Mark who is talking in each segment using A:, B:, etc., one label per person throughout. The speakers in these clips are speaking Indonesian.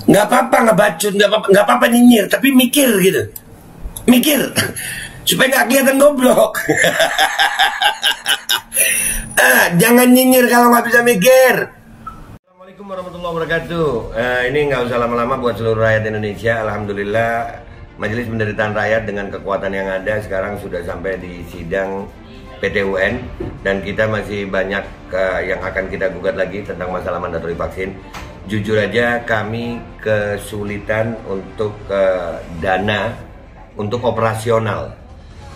A: Nggak apa-apa ngebacot, nggak apa-apa nyinyir, tapi mikir gitu. Mikir supaya nggak kelihatan goblok. Jangan nyinyir kalau nggak bisa mikir. Assalamualaikum warahmatullahi wabarakatuh. Ini nggak usah lama-lama buat seluruh rakyat Indonesia. Alhamdulillah Majelis Penderitaan Rakyat dengan kekuatan yang ada sekarang sudah sampai di sidang PT UN, dan kita masih banyak yang akan kita gugat lagi tentang masalah mandatori vaksin. Jujur aja kami kesulitan untuk dana untuk operasional.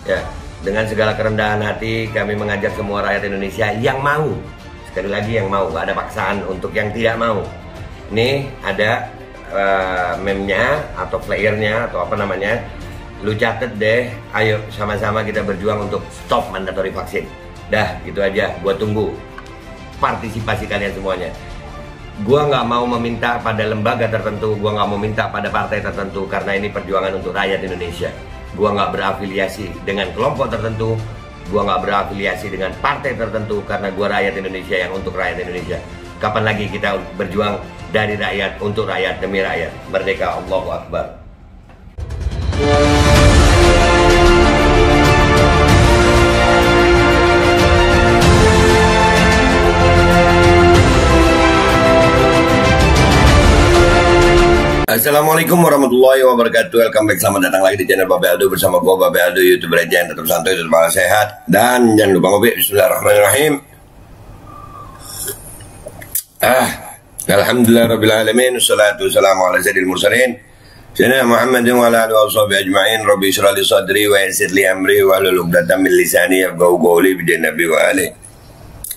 A: Ya, dengan segala kerendahan hati kami mengajak semua rakyat Indonesia yang mau, sekali lagi yang mau, gak ada paksaan untuk yang tidak mau. Ini ada meme-nya atau flyernya atau apa namanya, lu catet deh, ayo sama-sama kita berjuang untuk stop mandatori vaksin. Dah, gitu aja, gua tunggu partisipasi kalian semuanya. Gua nggak mau meminta pada lembaga tertentu, gua nggak mau minta pada partai tertentu, karena ini perjuangan untuk rakyat Indonesia. Gua nggak berafiliasi dengan kelompok tertentu, gua nggak berafiliasi dengan partai tertentu, karena gua rakyat Indonesia yang untuk rakyat Indonesia. Kapan lagi kita berjuang dari rakyat untuk rakyat demi rakyat? Merdeka, Allahu Akbar. Assalamualaikum warahmatullahi wabarakatuh. Welcome back, selamat datang lagi di channel Babe Aldo bersama gue Babe Aldo, YouTuber aja yang tetap santai, tetap sehat, dan jangan lupa ngopi. Bismillahirrahmanirrahim. Alhamdulillahirabbil alamin, wassalatu wassalamu ala sayyidil mursalin sayyidina Muhammadin wa ala alihi washabihi ajma'in. Rabbi shrah li sadri wa yassir li amri wa hlul 'uqdatam min lisani yafqahu qawli bi nabi wa ali.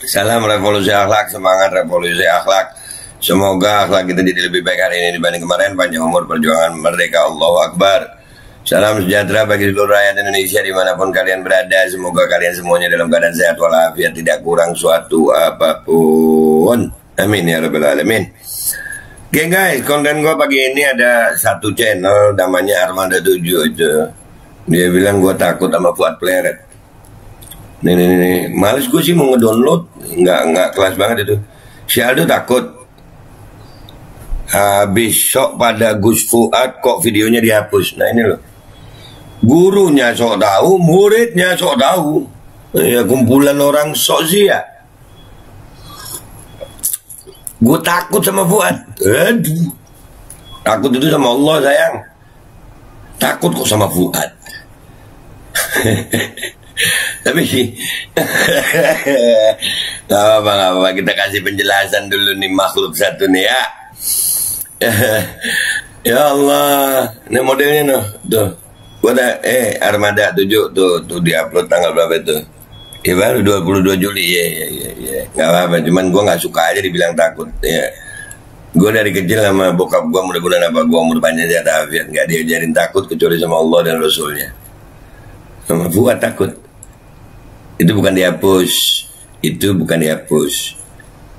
A: Salam revolusi akhlak, semangat revolusi akhlak. Semoga akhlak kita jadi lebih baik hari ini dibanding kemarin. Panjang umur, perjuangan, merdeka, Allahu Akbar. Salam sejahtera bagi seluruh rakyat Indonesia dimanapun kalian berada. Semoga kalian semuanya dalam keadaan sehat walafiat, tidak kurang suatu apapun. Amin ya rabbal alamin. Oke guys, konten gue pagi ini ada satu channel namanya Armada 7 itu. Dia bilang gue takut sama Fuad Pleret. Nih. Males gue sih mau ngedownload, nggak kelas banget itu. Si Aldo takut. Besok pada Gus Fuad kok videonya dihapus. Nah ini loh, gurunya sok tahu, muridnya sok tahu. Ya kumpulan orang sok sia. Gue takut sama Fuad. Aduh, takut itu sama Allah sayang. Takut kok sama Fuad. Tapi sih gak apa-apa, kita kasih penjelasan dulu nih makhluk satu nih ya. Ya Allah, ini modelnya noh, tuh, gua ada Armada 7 tuh diupload tanggal berapa itu? Ya baru 22 Juli, ya, nggak apa-apa, cuman gua nggak suka aja dibilang takut, ya. Gua dari kecil sama bokap gua, mudah-mudahan apa, gua umur panjang sehat afiat, nggak diajarin takut kecuali sama Allah dan Rasulnya. Sama Fuad takut, itu bukan dihapus,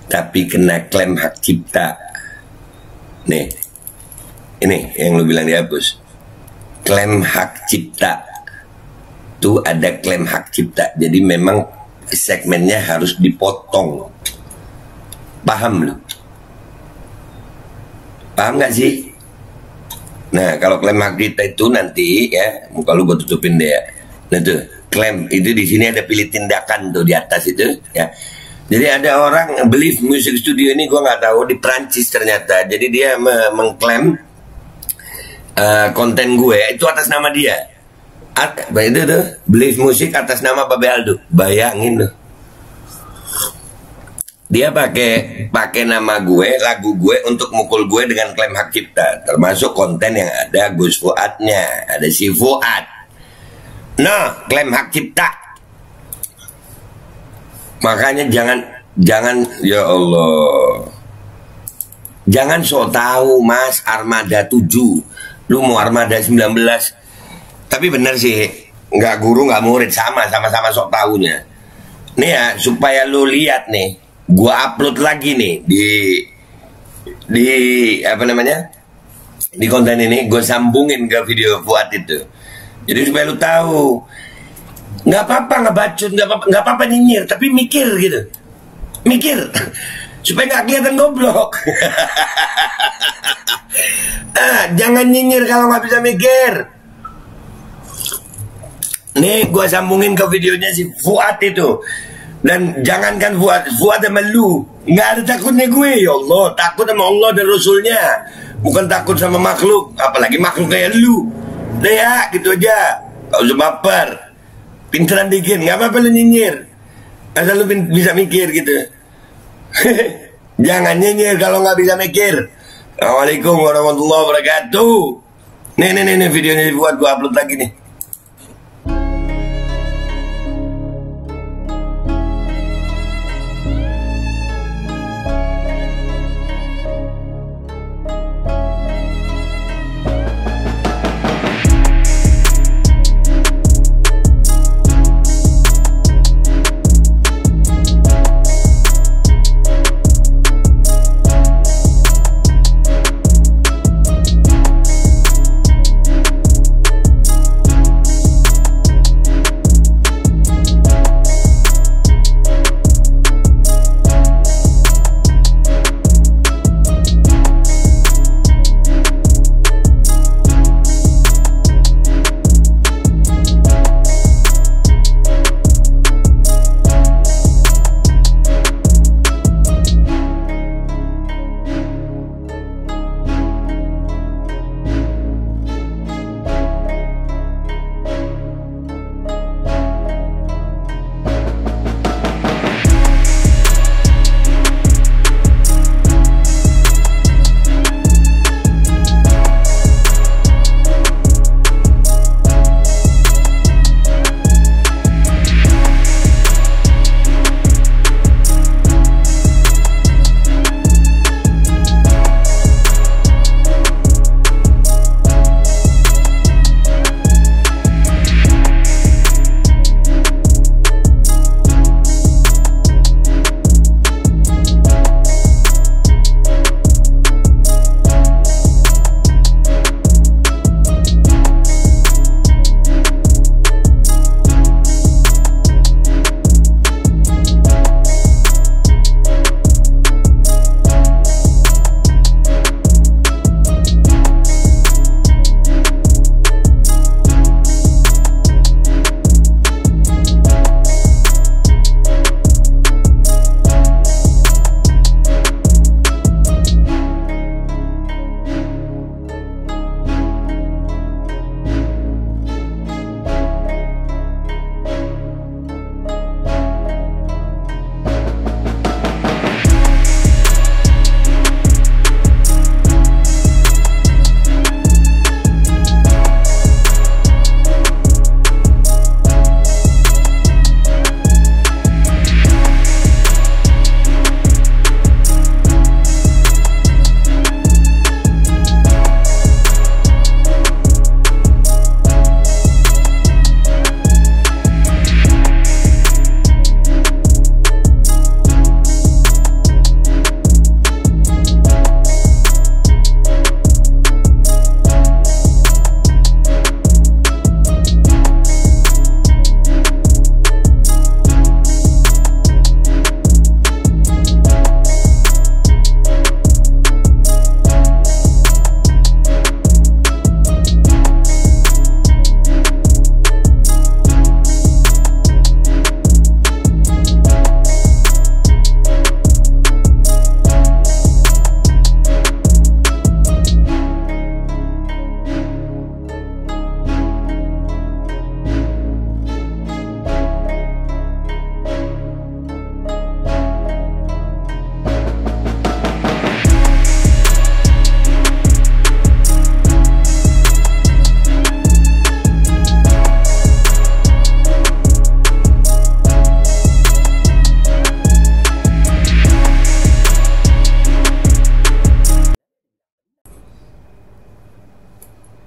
A: tapi kena klaim hak cipta. Nih, ini yang lu bilang dihapus. Klaim hak cipta. Tuh ada klaim hak cipta. Jadi memang segmennya harus dipotong. Paham lu? Paham gak sih? Nah, kalau klaim hak cipta itu nanti ya, muka lu gue tutupin deh ya. Nah tuh, klaim itu di sini ada pilih tindakan tuh di atas itu ya. Jadi ada orang Believe Music Studio ini, gue nggak tahu, di Prancis ternyata. Jadi dia mengklaim konten gue itu atas nama dia. Itu tuh Believe Music atas nama Babe Aldo. Bayangin tuh. Dia pakai nama gue, lagu gue untuk mukul gue dengan klaim hak cipta. Termasuk konten yang ada Gus Fuadnya, ada si Fuad. Nah, klaim hak cipta. Makanya jangan ya Allah, jangan sok tahu Mas. Armada 7, lu mau Armada 19. Tapi bener sih, nggak guru nggak murid, sama-sama sok tahunya. Nih ya, supaya lu lihat nih, gua upload lagi nih di apa namanya, di konten ini gue sambungin ke video Fuad itu. Jadi supaya lu tahu, nggak apa-apa ngebacot, nggak apa-apa nyinyir, tapi mikir gitu, mikir supaya nggak kelihatan goblok. Jangan nyinyir kalau nggak bisa mikir. Nih gua sambungin ke videonya si Fuad itu. Dan jangankan Fuad sama lu, nggak ada takutnya gue. Ya Allah, takut sama Allah dan Rasulnya, bukan takut sama makhluk, apalagi makhluk kayak lu. Udah ya, gitu aja. Gak usah baper. Pinteran dikit, nggak apa-apa lu nyinyir, asal lu bisa mikir gitu. Jangan nyinyir kalau nggak bisa mikir. Assalamualaikum warahmatullahi wabarakatuh. Nih videonya dibuat gua upload lagi nih.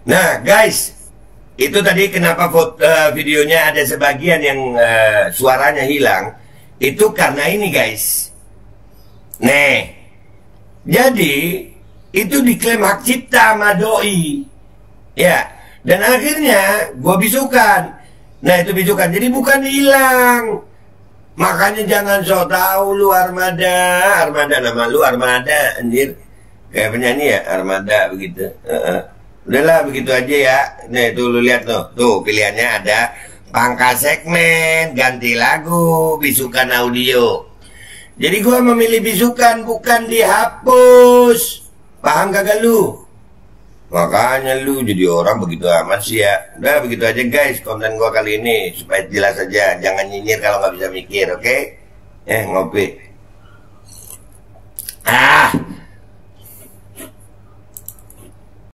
A: Nah guys, itu tadi kenapa videonya ada sebagian yang suaranya hilang. Itu karena ini guys. Nih, jadi itu diklaim hak cipta sama doi. Ya, dan akhirnya gua bisukan. Nah itu bisukan, jadi bukan hilang. Makanya jangan sok tahu lu Armada. Armada nama lu Armada, anjir. Kayak penyanyi ya, Armada begitu. Udahlah begitu aja ya. Nih tuh lu lihat tuh pilihannya ada pangkas segmen, ganti lagu, bisukan audio. Jadi gua memilih bisukan, bukan dihapus. Paham kagak lu? Makanya lu jadi orang begitu amat sih ya. Udah begitu aja guys konten gua kali ini, supaya jelas aja. Jangan nyinyir kalau nggak bisa mikir, oke? Ngopi.